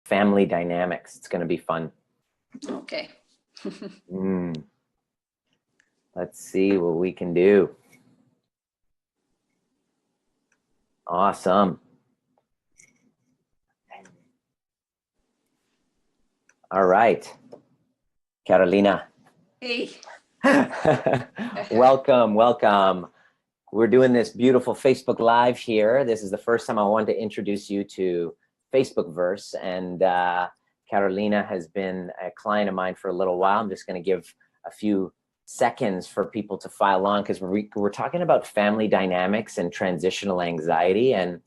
family dynamics. It's going to be fun. Okay. Let's see what we can do. Awesome. All right. Carolina. Hey. Welcome. We're doing this beautiful Facebook Live here. This is the first time I wanted to introduce you to Facebookverse, and Carolina has been a client of mine for a little while. I'm just going to give a few seconds for people to file on, because we're talking about family dynamics and transitional anxiety, and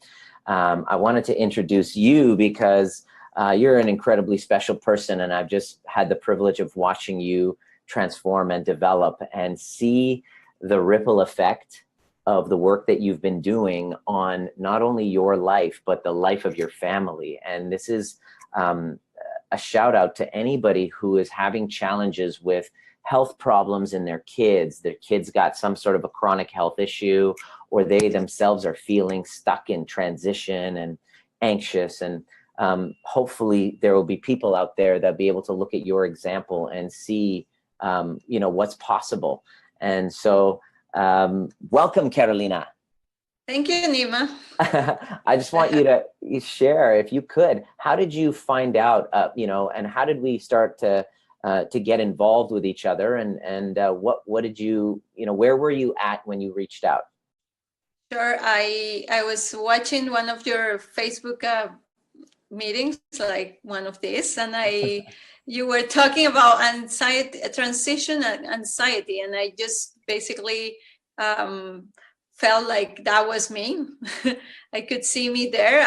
I wanted to introduce you because you're an incredibly special person, and I've just had the privilege of watching you transform and develop and see the ripple effect of the work that you've been doing on not only your life, but the life of your family. And this is a shout out to anybody who is having challenges with health problems in their kids. Their kids got some sort of a chronic health issue, or they themselves are feeling stuck in transition and anxious. And hopefully there will be people out there that'll be able to look at your example and see what's possible. And so welcome, Carolina. Thank you, Nima. I just want you to share, if you could, how did you find out, and how did we start to get involved with each other, and what did you, where were you at when you reached out? Sure. I was watching one of your Facebook meetings, like one of these, and you were talking about anxiety, transition and anxiety, and I just basically felt like that was me. I could see me there.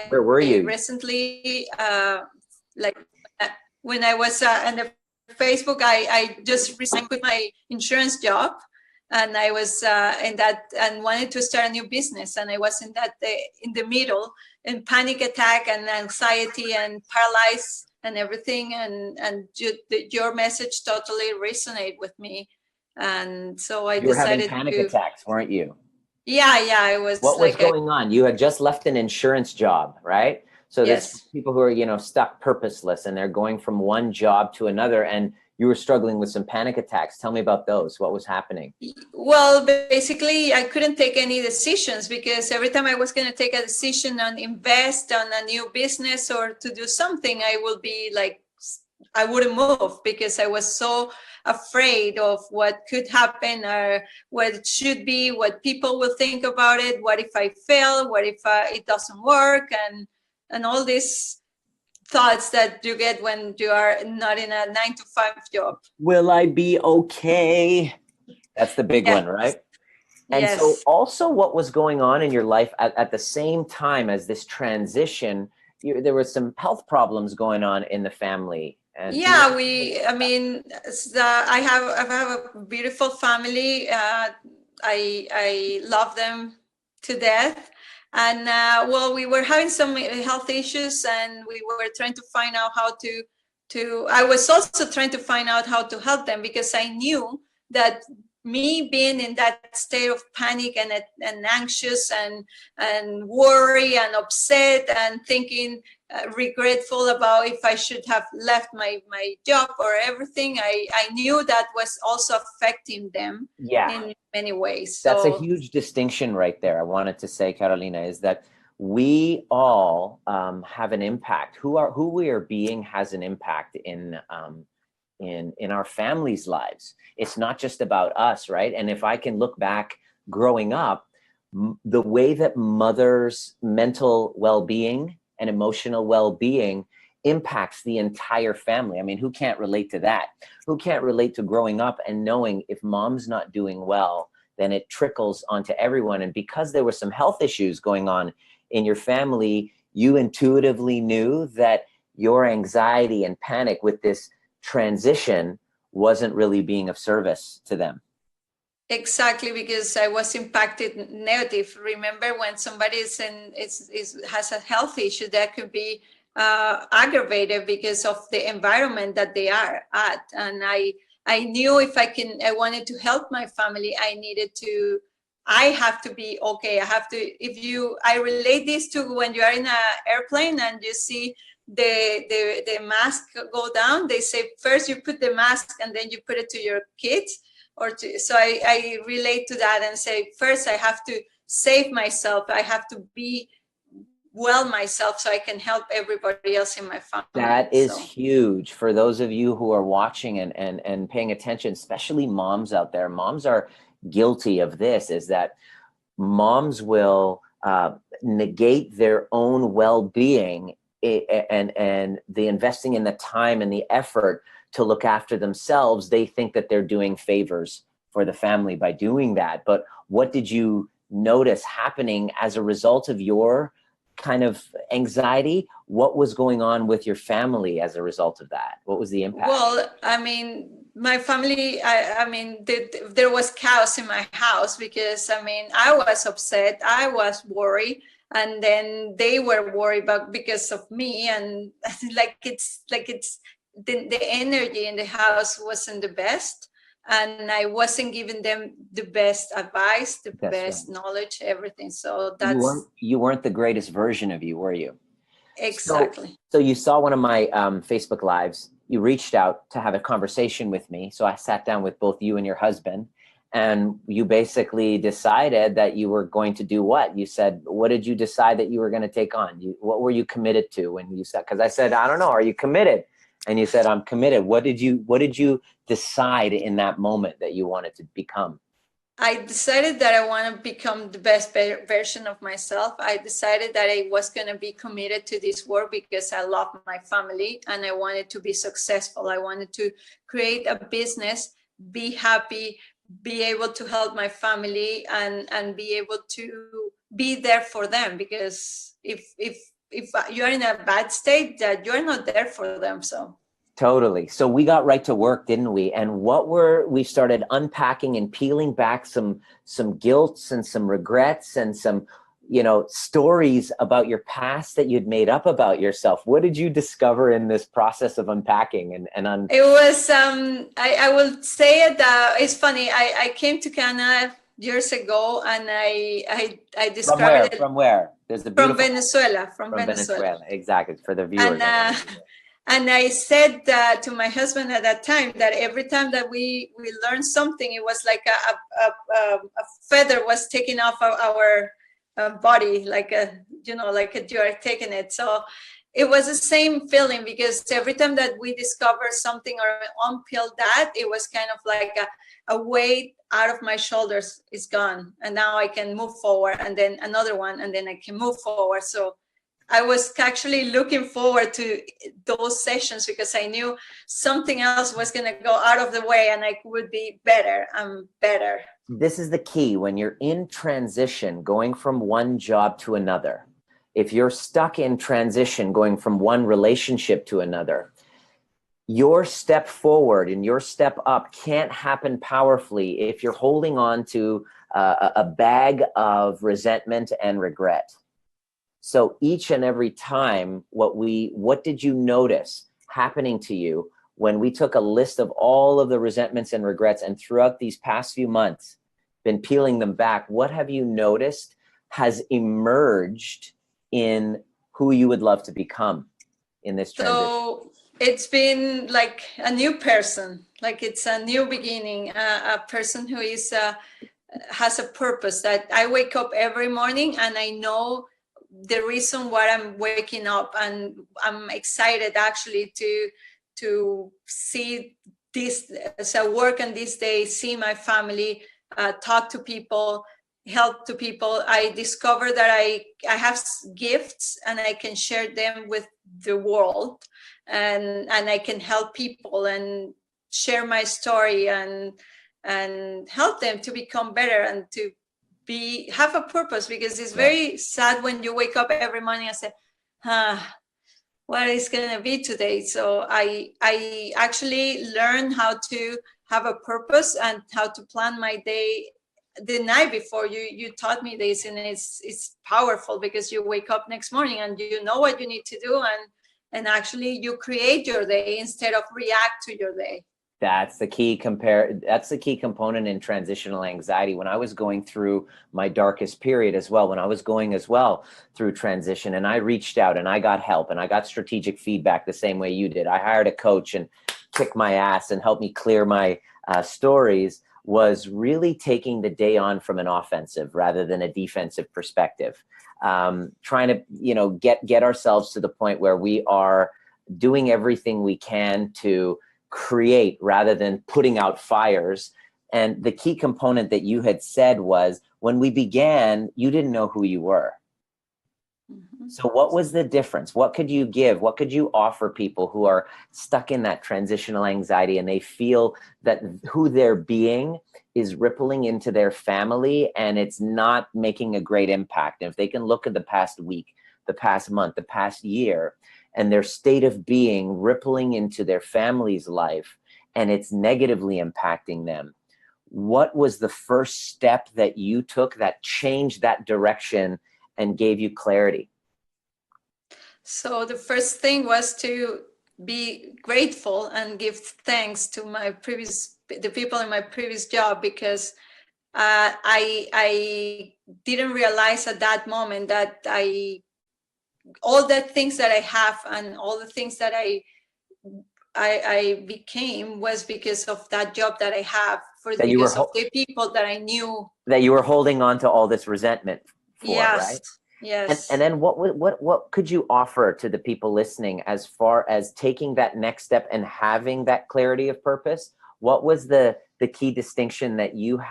Where were you? Recently, when I was on the Facebook, I just resigned with my insurance job, and I was in that and wanted to start a new business, and I was in that in the middle, in panic attack and anxiety and paralyzed and everything, and your message totally resonated with me, and so I you were decided having panic attacks, weren't you? Yeah, I was. What was going on? You had just left an insurance job, right? So Yes. there's people who are, stuck purposeless, and they're going from one job to another, and you were struggling with some panic attacks. Tell me about those. What was happening? Well, basically, I couldn't take any decisions, because every time I was going to take a decision on invest on a new business or to do something, I will be like, I wouldn't move, because I was so afraid of what could happen, or what it should be, what people will think about it. What if I fail? What if it doesn't work? And all these thoughts that you get when you are not in a 9-to-5 job. Will I be okay? That's the big one, right? And yes. So also what was going on in your life at the same time as this transition, there were some health problems going on in the family. And yeah, I have a beautiful family. I love them to death. And we were having some health issues, and we were trying to find out how I was also trying to find out how to help them, because I knew that me being in that state of panic and anxious and worry and upset and thinking, regretful about if I should have left my job or everything, I knew that was also affecting them in many ways. So that's a huge distinction right there. I wanted to say, Carolina, is that we all have an impact. Who we are being has an impact in our families' lives. It's not just about us, right? And if I can look back growing up, the way that mothers' mental well-being and emotional well-being impacts the entire family. I mean, who can't relate to that? Who can't relate to growing up and knowing if mom's not doing well, then it trickles onto everyone. And because there were some health issues going on in your family, you intuitively knew that your anxiety and panic with this transition wasn't really being of service to them. Exactly, because I was impacted negative. Remember, when somebody has a health issue, that could be aggravated because of the environment that they are at. And I knew if I wanted to help my family, I needed to I have to be okay. I relate this to when you are in an airplane and you see the mask go down. They say first you put the mask and then you put it to your kids. So I relate to that and say, first I have to save myself. I have to be well myself so I can help everybody else in my family. That is huge for those of you who are watching and paying attention, especially moms out there. Moms are guilty of this, is that moms will negate their own well-being and the investing in the time and the effort to look after themselves. They think that they're doing favors for the family by doing that. But what did you notice happening as a result of your kind of anxiety? What was going on with your family as a result of that? What was the impact? Well, I mean, my family, there was chaos in my house because, I was upset, I was worried, and then they were worried because of me. And the energy in the house wasn't the best. And I wasn't giving them the best advice, the best knowledge, everything. So you weren't the greatest version of you, were you? Exactly. So you saw one of my Facebook Lives. You reached out to have a conversation with me. So I sat down with both you and your husband, and you basically decided that you were going to do what? You said, what did you decide that you were going to take on? What were you committed to when you said, because I said, I don't know, are you committed? And you said, I'm committed. What did you decide in that moment that you wanted to become? I decided that I want to become the best version of myself. I decided that I was going to be committed to this work because I love my family and I wanted to be successful. I wanted to create a business, be happy, be able to help my family and be able to be there for them. Because if you're in a bad state, that you're not there for them. So totally. So we got right to work, didn't we? And we started unpacking and peeling back some guilts and some regrets and some, stories about your past that you'd made up about yourself. What did you discover in this process of unpacking It was, I will say it, it's funny. I came to Canada years ago and I discovered From where? There's the beautiful... From Venezuela. Exactly. For the viewers. And I said to my husband at that time that every time that we learned something, it was like a feather was taken off our body, like you are taking it. So it was the same feeling because every time that we discovered something or unpeeled that, it was kind of like a weight out of my shoulders is gone. And now I can move forward and then another one, and then I can move forward. So I was actually looking forward to those sessions because I knew something else was going to go out of the way and I would be better and better. This is the key. When you're in transition, going from one job to another, if you're stuck in transition, going from one relationship to another, your step forward and your step up can't happen powerfully if you're holding on to a bag of resentment and regret. So each and every time, what did you notice happening to you when we took a list of all of the resentments and regrets, and throughout these past few months, been peeling them back, what have you noticed has emerged in who you would love to become in this transition? So it's been like a new person, like it's a new beginning, a person who is has a purpose, that I wake up every morning and I know the reason why I'm waking up, and I'm excited actually to see this as I work on this day, see my family, talk to people, help to people. I discover that I have gifts and I can share them with the world, and I can help people and share my story and help them to become better and to have a purpose, because it's very sad when you wake up every morning and say, what is going to be today? So I actually learned how to have a purpose and how to plan my day the night before. You taught me this, and it's powerful because you wake up next morning and you know what you need to do, and actually you create your day instead of react to your day. That's the key that's the key component in transitional anxiety. When I was going through my darkest period as well, when I was going as well through transition, and I reached out and I got help and I got strategic feedback the same way you did. I hired a coach and kicked my ass and helped me clear my stories, was really taking the day on from an offensive rather than a defensive perspective. Trying to, get ourselves to the point where we are doing everything we can to create rather than putting out fires. And the key component that you had said was, when we began, you didn't know who you were. So what was the difference? What could you give? What could you offer people who are stuck in that transitional anxiety and they feel that who they're being is rippling into their family and it's not making a great impact? And if they can look at the past week, the past month, the past year, and their state of being rippling into their family's life and it's negatively impacting them, what was the first step that you took that changed that direction and gave you clarity? So the first thing was to be grateful and give thanks to the people in my previous job, because I didn't realize at that moment that all the things that I have and all the things that I became was because of that job that I have, because of the people that I knew. That you were holding on to all this resentment for, yes, right? Yes. And then what could you offer to the people listening as far as taking that next step and having that clarity of purpose? What was the key distinction that you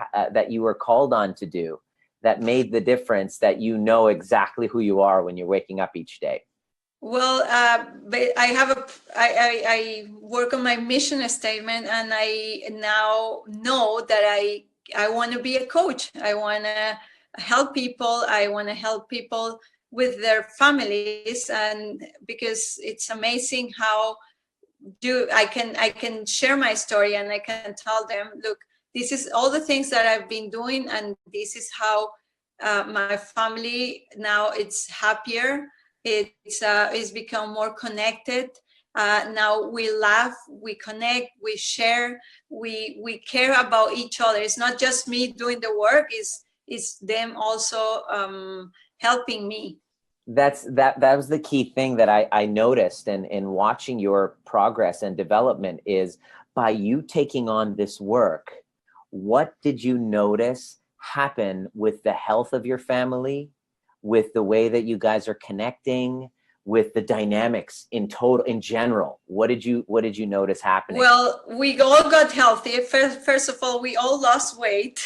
were called on to do that made the difference, that you know exactly who you are when you're waking up each day? Well, but I work on my mission statement, and I now know that I want to be a coach. I want to help people. I want to help people with their families, and because it's amazing how I can share my story and I can tell them, look, this is all the things that I've been doing, and this is how my family now it's happier. It's become more connected. Now we laugh, we connect, we share, we care about each other. It's not just me doing the work; it's them also helping me. That was the key thing that I noticed in watching your progress and development, is by you taking on this work, what did you notice happen with the health of your family, with the way that you guys are connecting, with the dynamics in general? What did you notice happening? Well, we all got healthy. First of all, we all lost weight.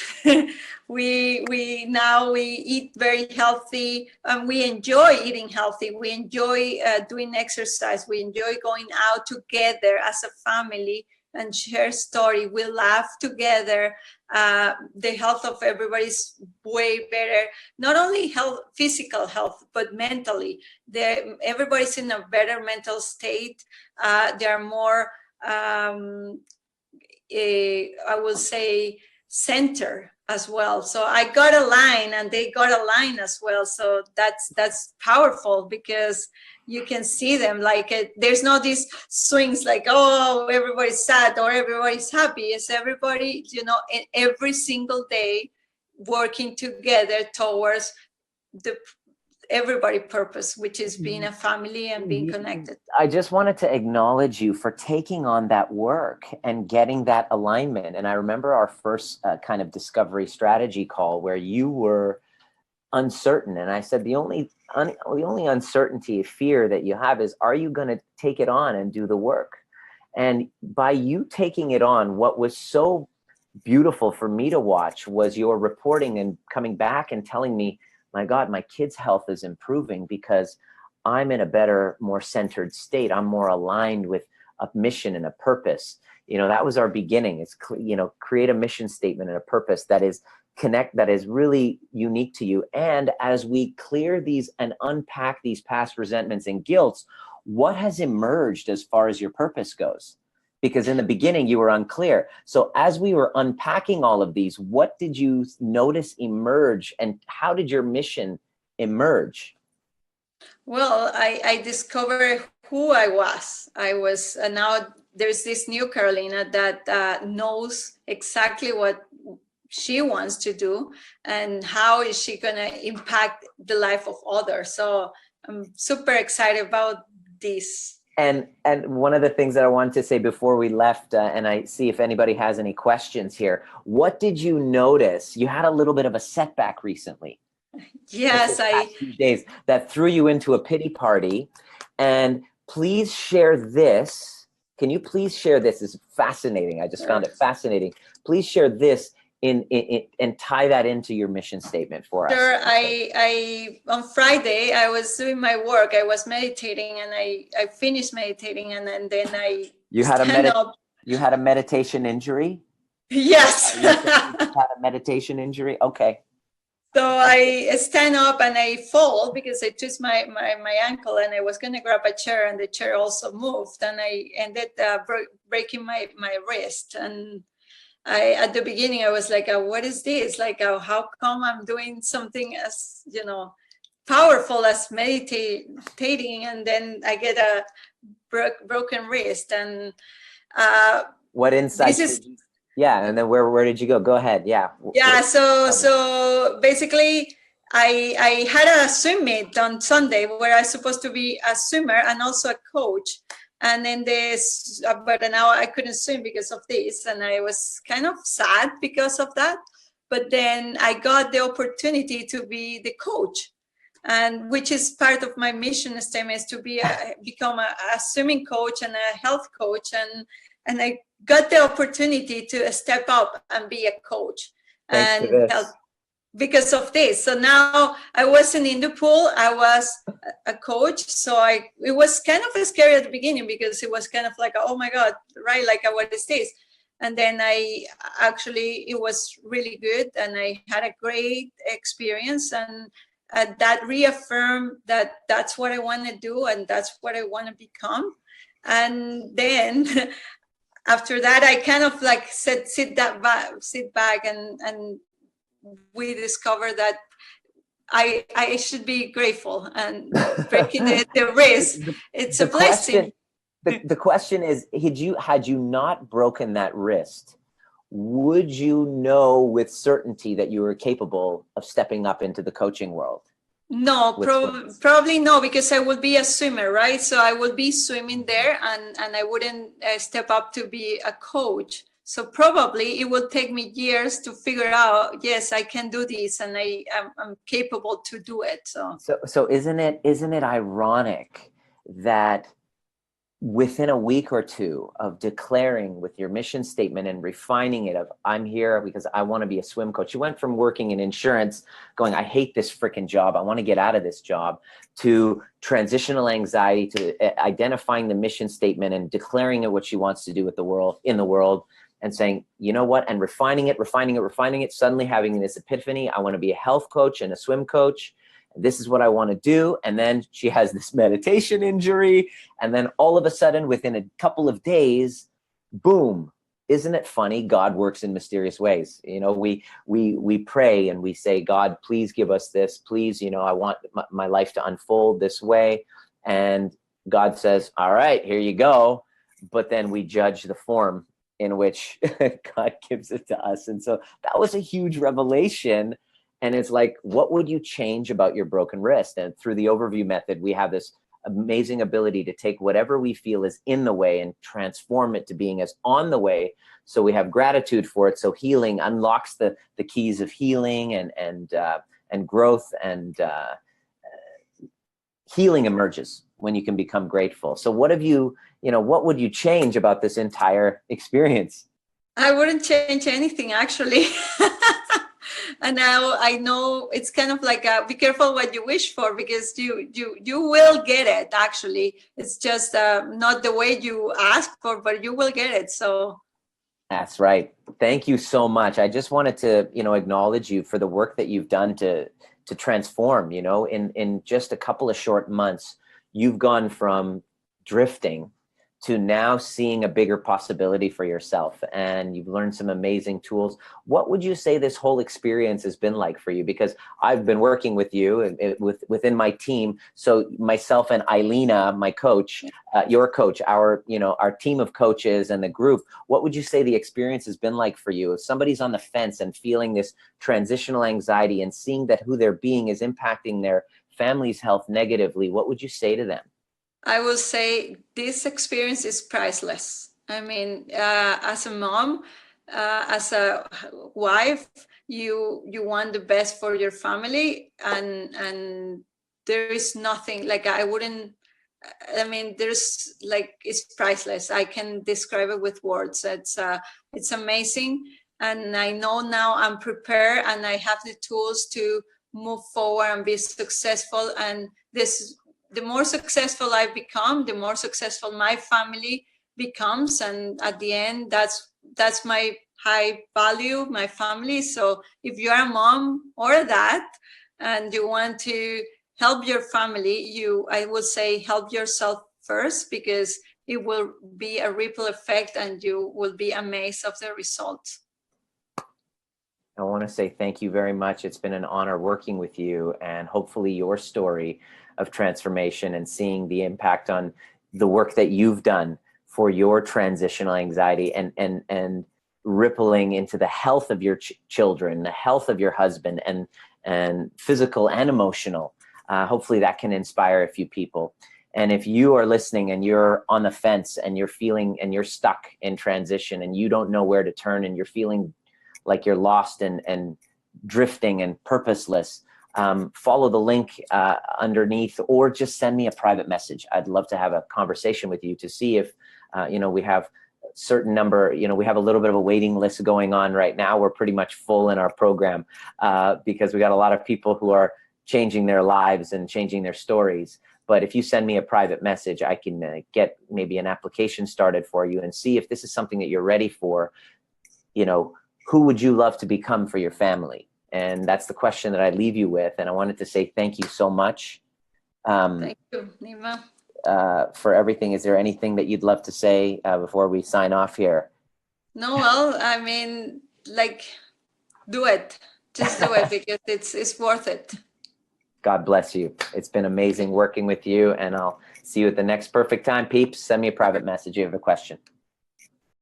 we now eat very healthy, and we enjoy eating healthy. We enjoy doing exercise. We enjoy going out together as a family and share story. We laugh together. The health of everybody's way better. Not only physical health, but mentally. Everybody's in a better mental state. They're more, I will say, center as well. So I got a line and they got a line as well. So that's powerful, because you can see them like there's no these swings like, oh, everybody's sad or everybody's happy. It's everybody, every single day working together towards everybody purpose, which is being a family and being connected. I just wanted to acknowledge you for taking on that work and getting that alignment. And I remember our first kind of discovery strategy call where you were uncertain. And I said, the only uncertainty, fear that you have is, are you going to take it on and do the work? And by you taking it on, what was so beautiful for me to watch was your reporting and coming back and telling me, my God, my kid's health is improving because I'm in a better, more centered state. I'm more aligned with a mission and a purpose. That was our beginning. It's, create a mission statement and a purpose that is that is really unique to you. And as we clear these and unpack these past resentments and guilts, what has emerged as far as your purpose goes? Because in the beginning you were unclear. So as we were unpacking all of these, what did you notice emerge, and how did your mission emerge? Well, I discovered who I was. And now there's this new Carolina that knows exactly what she wants to do and how is she going to impact the life of others. So I'm super excited about this. And one of the things that I wanted to say before we left, and I see if anybody has any questions here, what did you notice? You had a little bit of a setback recently. Yes, few days that threw you into a pity party. And please share this. Can you please share this? It's fascinating. I just found it fascinating. Please share this and tie that into your mission statement for us. Sure. I on Friday I was doing my work. I was meditating, and I finished meditating, and then I you had a meditation injury. Yes. You had a meditation injury. Okay. So I stand up and I fall because I twist my ankle, and I was going to grab a chair, and the chair also moved, and I ended breaking my wrist. And at the beginning I was like, what is this? Like, how come I'm doing something as, powerful as meditating, and then I get a broken wrist? And what insight and then where did you go? Go ahead. So basically I had a swim meet on Sunday where I was supposed to be a swimmer and also a coach. And then about an hour I couldn't swim because of this, and I was kind of sad because of that. But then I got the opportunity to be the coach, and which is part of my mission statement, is to become a swimming coach and a health coach, and I got the opportunity to step up and be a coach. Thanks and to this. Because of this. So now I wasn't in the pool, I was a coach. So it was kind of scary at the beginning because it was kind of like, oh my God, right? Like, what is this? And then it was really good. And I had a great experience, and that reaffirmed that that's what I want to do, and that's what I want to become. And then after that, I kind of like said, sit back and we discovered that I should be grateful, and breaking the wrist, it's a blessing. The question is, had you not broken that wrist, would you know with certainty that you were capable of stepping up into the coaching world? No, probably no, because I would be a swimmer, right? So I would be swimming there, and I wouldn't step up to be a coach. So probably it will take me years to figure out, yes, I can do this, and I'm capable to do it. So isn't it ironic that within a week or two of declaring with your mission statement and refining it of, I'm here because I want to be a swim coach, you went from working in insurance going, I hate this freaking job, I want to get out of this job, to transitional anxiety, to identifying the mission statement and declaring it what she wants to do with the world, in the world, and saying, you know what, and refining it, suddenly having this epiphany, I want to be a health coach and a swim coach. This is what I want to do. And then she has this meditation injury. And then all of a sudden, within a couple of days, boom. Isn't it funny? God works in mysterious ways. We pray and we say, God, please give us this. Please, I want my life to unfold this way. And God says, all right, here you go. But then we judge the form in which God gives it to us. And so that was a huge revelation. And it's like, what would you change about your broken wrist? And through the overview method, we have this amazing ability to take whatever we feel is in the way and transform it to being as on the way. So we have gratitude for it. So healing unlocks the keys of healing and growth, and healing emerges when you can become grateful. So what would you change about this entire experience? I wouldn't change anything, actually. And now I know it's kind of like be careful what you wish for, because you will get it. Actually, it's just not the way you ask for, but you will get it. So that's right. Thank you so much. I just wanted to acknowledge you for the work that you've done to transform. In just a couple of short months, you've gone from drifting to now seeing a bigger possibility for yourself, and you've learned some amazing tools. What would you say this whole experience has been like for you? Because I've been working with you and within my team. So myself and Eilina, my coach, your coach, our team of coaches and the group, what would you say the experience has been like for you? If somebody's on the fence and feeling this transitional anxiety and seeing that who they're being is impacting their family's health negatively, what would you say to them? I will say this experience is priceless. I mean, as a mom, as a wife, you want the best for your family, and there is nothing like I wouldn't. I mean, there's like it's priceless. I can describe it with words. It's amazing, and I know now I'm prepared, and I have the tools to move forward and be successful. And this the more successful I become, the more successful my family becomes. And at the end, that's my high value, my family. So if you're a mom or a dad and you want to help your family, I would say help yourself first, because it will be a ripple effect and you will be amazed of the results. I want to say thank you very much. It's been an honor working with you, and hopefully your story of transformation and seeing the impact on the work that you've done for your transitional anxiety and rippling into the health of your children, the health of your husband, and physical and emotional. Hopefully that can inspire a few people. And if you are listening and you're on the fence and you're feeling and you're stuck in transition and you don't know where to turn and you're feeling like you're lost and drifting and purposeless, follow the link underneath, or just send me a private message. I'd love to have a conversation with you to see if, we have a certain number, we have a little bit of a waiting list going on right now. We're pretty much full in our program because we got a lot of people who are changing their lives and changing their stories. But if you send me a private message, I can get maybe an application started for you and see if this is something that you're ready for. Who would you love to become for your family? And that's the question that I leave you with. And I wanted to say thank you so much. Thank you, Nima. For everything. Is there anything that you'd love to say before we sign off here? No, well, I mean, do it. Just do it because it's worth it. God bless you. It's been amazing working with you, and I'll see you at the next perfect time, peeps. Send me a private message if you have a question.